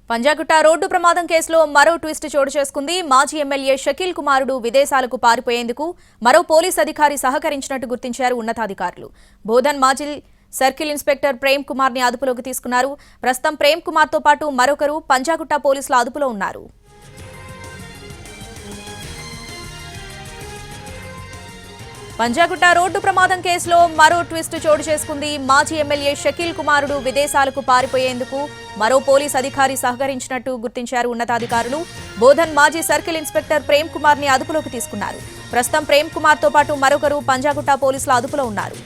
Panjagutta road ప్రమాదం కేసులో మరో ట్విస్ట్ చోటు చేసుకుంది. మాజీ ఎమ్మెల్యే షకీల్ కుమారుడు విదేశాలకు పారిపోయేందుకు మరో పోలీస్ అధికారి సహకరించినట్టు గుర్తించారు ఉన్నతాధికారులు. బోధన్ మాజీ సర్కిల్ ఇన్స్పెక్టర్ ప్రేమ్ కుమార్ ని అదుపులోకి తీసుకున్నారు. ప్రస్తుతం ప్రేమ్ కుమార్ తో పాటు మరొకరు పంజాగుట్ట పోలీసుల అదుపులో ఉన్నారు. పంజాగుట్ట రోడ్డు ప్రమాదం కేసులో మరో ట్విస్ట్ చోటు చేసుకుంది. మాజీ ఎమ్మెల్యే షకీల్ కుమారుడు విదేశాలకు పారిపోయేందుకు మరో పోలీస్ అధికారి సహకరించినట్టు గుర్తించారు ఉన్నతాధికారులు. బోధన్ మాజీ సర్కిల్ ఇన్స్పెక్టర్ ప్రేమ్ కుమార్ ని అదుపులోకి తీసుకున్నారు. ప్రస్తుతం ప్రేమ్ కుమార్ తో పాటు మరొకరు పంజాగుట్ట పోలీసుల అదుపులో ఉన్నారు.